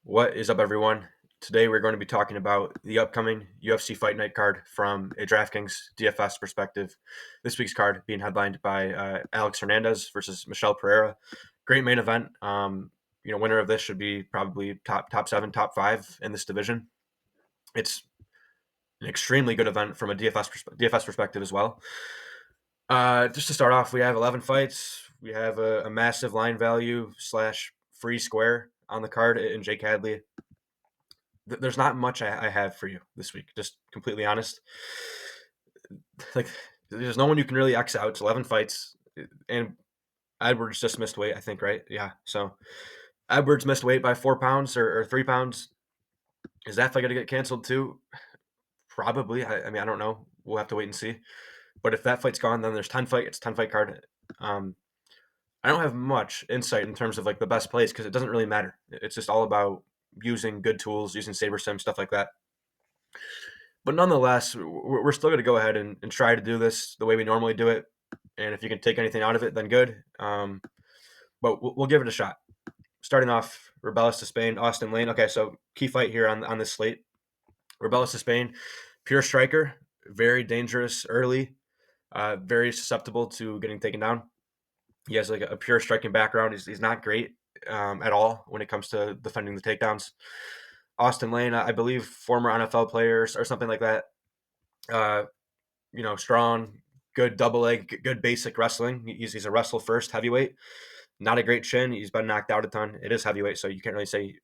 What is up, everyone? Today we're going to be talking about the upcoming UFC Fight Night card from a DraftKings DFS perspective. This week's card being headlined by Alex Hernandez versus Michelle Pereira. Great main event. Winner of this should be probably top seven, top five in this division. It's an extremely good event from a DFS perspective as well. Just to start off, we have 11 fights. We have a massive line value / free square on the card in Jake Hadley. There's not much I have for you this week. Just completely honest. Like, there's no one you can really X out. It's 11 fights, and Edwards just missed weight, I think, right? Yeah. So Edwards missed weight by 4 pounds or 3 pounds. Is that fight going to get canceled too? Probably. I mean, I don't know. We'll have to wait and see. But if that fight's gone, then there's 10 fight. It's 10 fight card. I don't have much insight in terms of like the best plays because it doesn't really matter. It's just all about using good tools, using SaberSim, stuff like that. But nonetheless, we're still going to go ahead and try to do this the way we normally do it. And if you can take anything out of it, then good. But we'll give it a shot. Starting off, Rebellis Despaigne, Austin Lane. Okay, so key fight here on this slate. Rebellis Despaigne, pure striker, very dangerous early, very susceptible to getting taken down. He has like a pure striking background. He's not great at all when it comes to defending the takedowns. Austin Lane, I believe, former NFL players or something like that. Strong, good double leg, good basic wrestling. He's a wrestle first heavyweight. Not a great chin. He's been knocked out a ton. It is heavyweight, so you can't really say,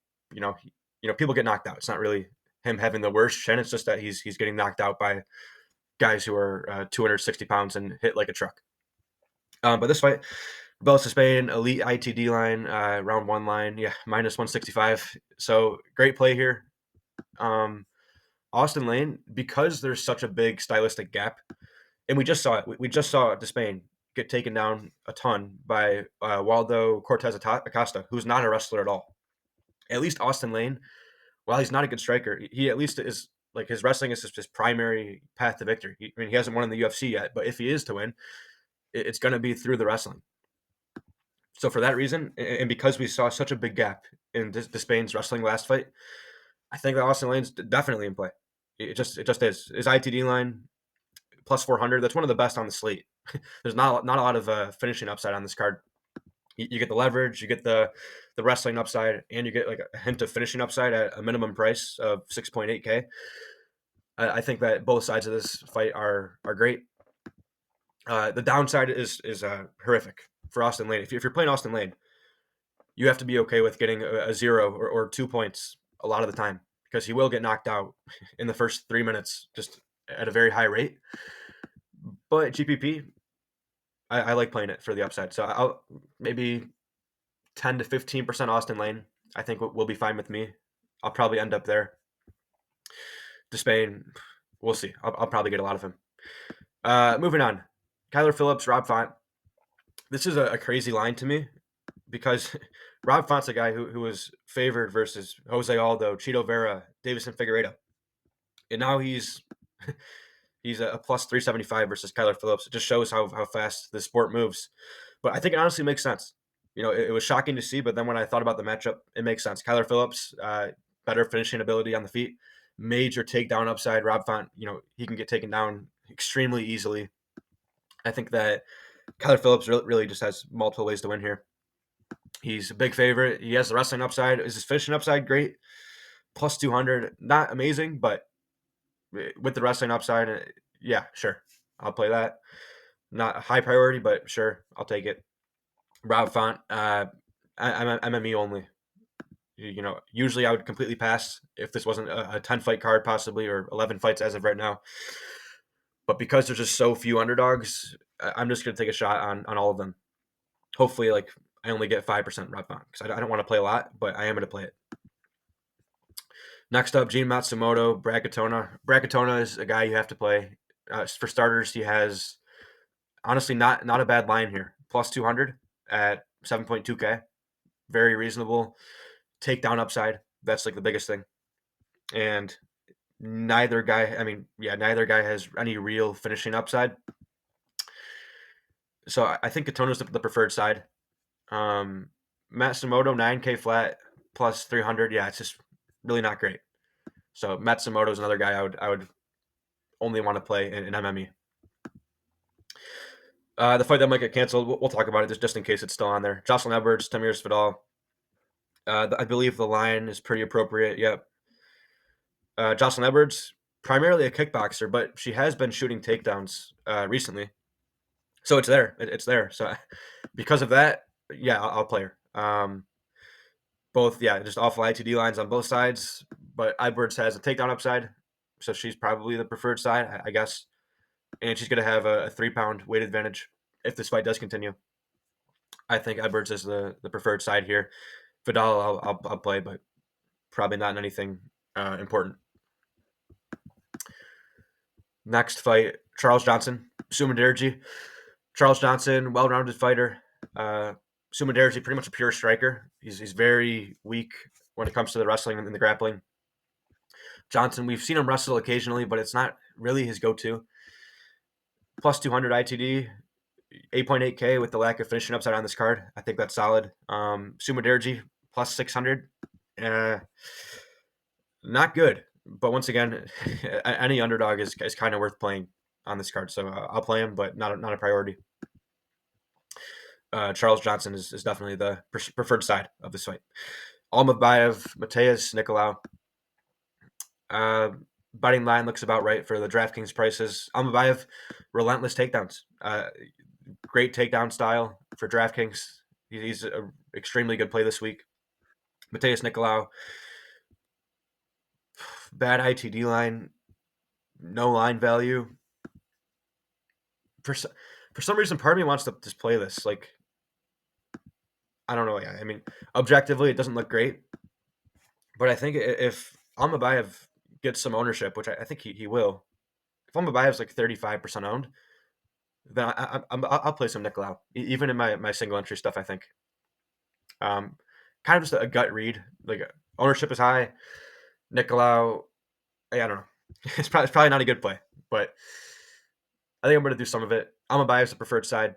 people get knocked out. It's not really him having the worst chin. It's just that he's getting knocked out by guys who are 260 pounds and hit like a truck. But this fight, Rebellis Despaigne, elite ITD line, round one line, yeah, minus 165. So great play here. Austin Lane, because there's such a big stylistic gap, and we just saw it. We just saw Despaigne get taken down a ton by Waldo Cortez Acosta, who's not a wrestler at all. At least Austin Lane, while he's not a good striker, he at least is like his wrestling is his primary path to victory. He hasn't won in the UFC yet, but if he is to win, it's going to be through the wrestling. So for that reason, and because we saw such a big gap in Despaigne's wrestling last fight, I think that Austin Lane's definitely in play. It just is. His ITD line plus 400. That's one of the best on the slate. There's not a lot of finishing upside on this card. You get the leverage, you get the wrestling upside, and you get like a hint of finishing upside at a minimum price of 6.8K. I think that both sides of this fight are great. The downside is horrific for Austin Lane. If you're playing Austin Lane, you have to be okay with getting a 0 or 2 points a lot of the time because he will get knocked out in the first 3 minutes just at a very high rate. But GPP, I like playing it for the upside. So I'll maybe 10 to 15% Austin Lane. I think will be fine with me. I'll probably end up there. Despaigne, we'll see. I'll probably get a lot of him. Moving on. Kyler Phillips, Rob Font. This is a crazy line to me because Rob Font's a guy who was favored versus Jose Aldo, Chito Vera, Davison Figueiredo. And now he's a plus 375 versus Kyler Phillips. It just shows how fast the sport moves. But I think it honestly makes sense. It was shocking to see, but then when I thought about the matchup, it makes sense. Kyler Phillips, better finishing ability on the feet, major takedown upside. Rob Font, he can get taken down extremely easily. I think that Kyler Phillips really just has multiple ways to win here. He's a big favorite. He has the wrestling upside. Is his finishing upside great? Plus 200. Not amazing, but with the wrestling upside, yeah, sure. I'll play that. Not a high priority, but sure, I'll take it. Rob Font, I'm MME only. Usually I would completely pass if this wasn't a 10-fight card possibly or 11 fights as of right now. But because there's just so few underdogs, I'm just going to take a shot on all of them. Hopefully, like, I only get 5% Rob Font because I don't want to play a lot, but I am going to play it. Next up, Gene Matsumoto, Brad Katona. Brad Katona is a guy you have to play. For starters, he has honestly not a bad line here. Plus 200 at 7.2K. Very reasonable. Takedown upside. That's like the biggest thing. And neither guy has any real finishing upside. So I think Katona's the preferred side. Matsumoto, 9K flat. plus 300. Yeah, it's just really not great. So Matsumoto is another guy I would only want to play in MME. The fight that might get canceled, we'll talk about it just in case it's still on there. Jocelyn Edwards, Tamiris Vidal. I believe the line is pretty appropriate. Yep. Jocelyn Edwards, primarily a kickboxer, but she has been shooting takedowns recently. So it's there. It's there. So because of that, yeah, I'll play her. Both, yeah, just awful ITD lines on both sides. But Edwards has a takedown upside, so she's probably the preferred side, I guess. And she's going to have a 3-pound weight advantage if this fight does continue. I think Edwards is the preferred side here. Vidal, I'll play, but probably not in anything important. Next fight, Charles Johnson, Su Mudaerji. Charles Johnson, well-rounded fighter. Su Mudaerji, pretty much a pure striker. He's very weak when it comes to the wrestling and the grappling. Johnson, we've seen him wrestle occasionally, but it's not really his go-to. Plus 200 ITD, 8.8K with the lack of finishing upside on this card. I think that's solid. Su Mudaerji, plus 600. Not good. But once again, any underdog is kind of worth playing on this card. So I'll play him, but not a priority. Charles Johnson is definitely the preferred side of this fight. Almabaev, Mateus, Nicolau. Betting line looks about right for the DraftKings prices. Almabaev, relentless takedowns. Great takedown style for DraftKings. He's an extremely good play this week. Mateus Nicolau, bad ITD line, no line value. For some reason, part of me wants to just play this. Like, I don't know. I mean, objectively, it doesn't look great. But I think if Almabaev gets some ownership, which I think he will, if Almabaev's like 35% owned, then I'll play some Nicolau, even in my single entry stuff, I think. Kind of just a gut read. Like, ownership is high. Nicolau, I don't know. It's probably not a good play, but I think I'm going to do some of it. Almabaev's the preferred side.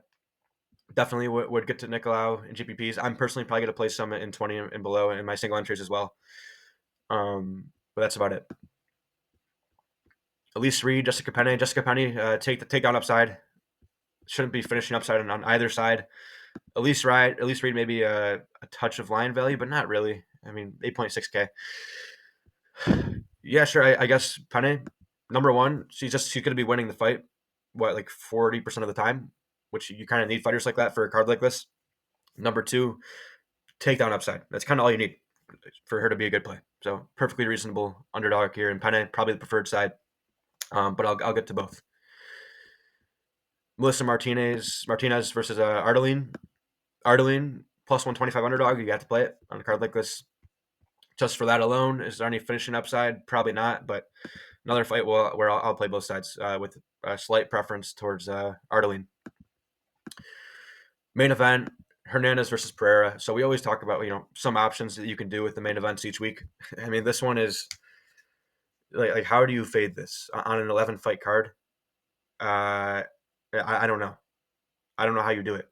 Definitely would get to Nicolau and GPPs. I'm personally probably going to play some in 20 and below in my single entries as well. But that's about it. Elise Reed, Jessica Penne. Jessica Penne, take down upside. Shouldn't be finishing upside on either side. Elise Reed maybe a touch of line value, but not really. I mean, 8.6K. Yeah, sure. I guess Penne, number one, she's going to be winning the fight. What, like 40% of the time, which you kind of need fighters like that for a card like this. Number two, takedown upside. That's kind of all you need for her to be a good play. So perfectly reasonable underdog here, and Penne probably the preferred side. But I'll get to both. Melissa Martinez versus Ardelean. Ardelean plus 125 underdog. You got to play it on a card like this. Just for that alone, is there any finishing upside? Probably not. But another fight where I'll play both sides with a slight preference towards Ardelean. Main event, Hernandez versus Pereira. So we always talk about some options that you can do with the main events each week. I mean, this one is like how do you fade this on an 11 fight card? I don't know. I don't know how you do it.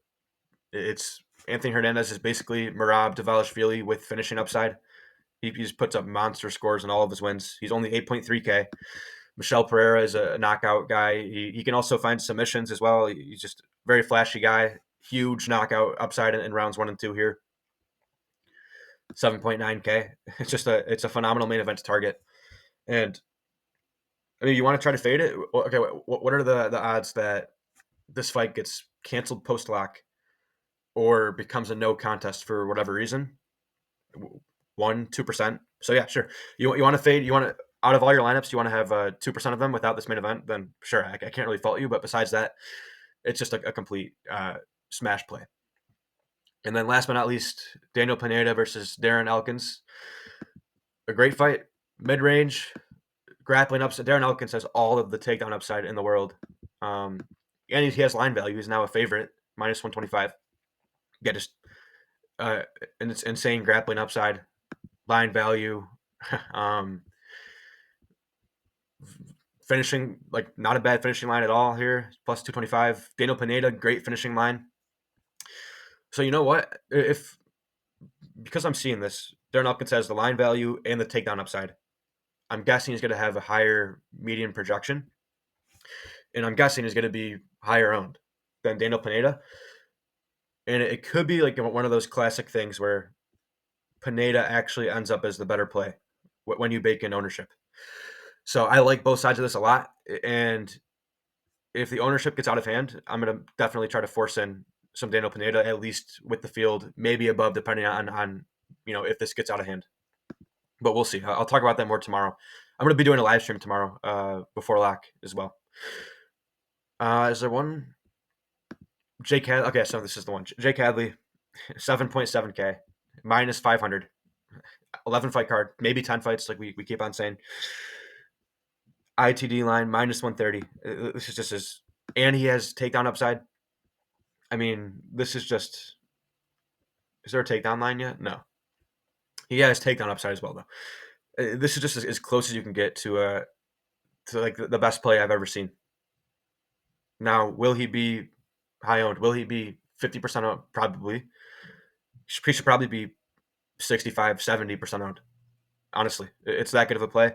It's Anthony Hernandez is basically Merab Dvalishvili with finishing upside. He just puts up monster scores in all of his wins. He's only 8.3K. Michel Pereira is a knockout guy. He can also find submissions as well. He's just a very flashy guy. Huge knockout upside in rounds 1 and 2 here. 7.9K. It's a phenomenal main event target. And I mean, you want to try to fade it? Okay, what are the odds that this fight gets canceled post-lock or becomes a no contest for whatever reason? 1-2%. So yeah, sure. You want to fade? You want to, out of all your lineups, you want to have 2% of them without this main event? Then sure, I can't really fault you. But besides that, it's just a complete smash play. And then last but not least, Daniel Pineada versus Darren Elkins. A great fight, mid-range, grappling upside. Darren Elkins has all of the takedown upside in the world. And he has line value. He's now a favorite, minus 125. Yeah, just and it's insane grappling upside, line value, finishing, like not a bad finishing line at all here, plus 225. Daniel Pineada, great finishing line. So you know what? Because I'm seeing this, Darren Elkins has the line value and the takedown upside. I'm guessing he's going to have a higher median projection, and I'm guessing he's going to be higher owned than Daniel Pineda. And it could be like one of those classic things where Pineada actually ends up as the better play when you bake in ownership. So I like both sides of this a lot. And if the ownership gets out of hand, I'm going to definitely try to force in some Daniel Pineda, at least with the field, maybe above, depending on if this gets out of hand. But we'll see. I'll talk about that more tomorrow. I'm going to be doing a live stream tomorrow before lock as well. Is there one? Jake Hadley. Okay, so this is the one. Jake Hadley, 7.7K, minus 500. 11 fight card, maybe 10 fights, like we keep on saying. ITD line, minus 130. This is just his. And he has takedown upside. I mean, this is just. Is there a takedown line yet? No. He has takedown upside as well, though. This is just as close as you can get to like the best play I've ever seen. Now, will he be high owned? Will he be 50% owned? Probably. He should probably be 65, 70% owned. Honestly, it's that good of a play.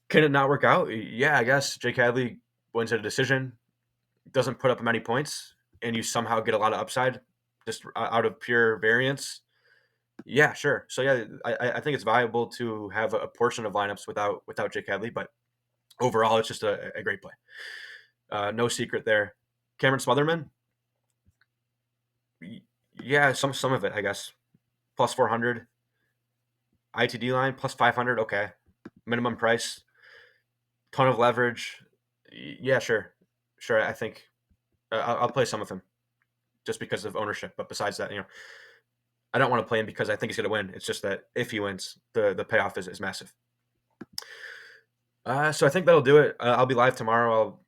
Can it not work out? Yeah, I guess. Jake Hadley wins at a decision, doesn't put up many points, and you somehow get a lot of upside just out of pure variance. Yeah, sure. So yeah, I think it's valuable to have a portion of lineups without Jake Hadley, but overall, it's just a great play. No secret there. Cameron Smotherman, yeah, some of it, I guess. Plus 400. ITD line, plus 500. Okay. Minimum price. Ton of leverage. Yeah, sure. Sure, I think I'll play some of him just because of ownership. But besides that, I don't want to play him because I think he's going to win. It's just that if he wins, the payoff is massive. So I think that'll do it. I'll be live tomorrow.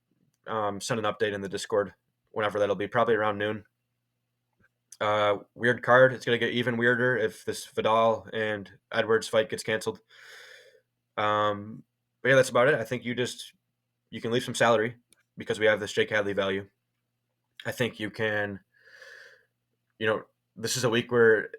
I'll send an update in the Discord whenever that'll be, probably around noon. Weird card. It's going to get even weirder if this Vidal and Edwards fight gets canceled. But yeah, that's about it. I think you can leave some salary because we have this Jake Hadley value. I think you can, this is a week where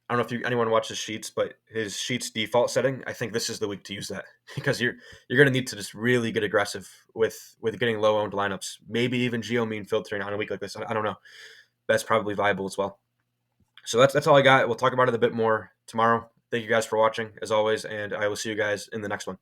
I don't know if anyone watches Sheets, but his Sheets default setting, I think this is the week to use that because you're going to need to just really get aggressive with getting low owned lineups. Maybe even geo mean filtering on a week like this. I don't know. That's probably viable as well. So that's all I got. We'll talk about it a bit more tomorrow. Thank you guys for watching as always, and I will see you guys in the next one.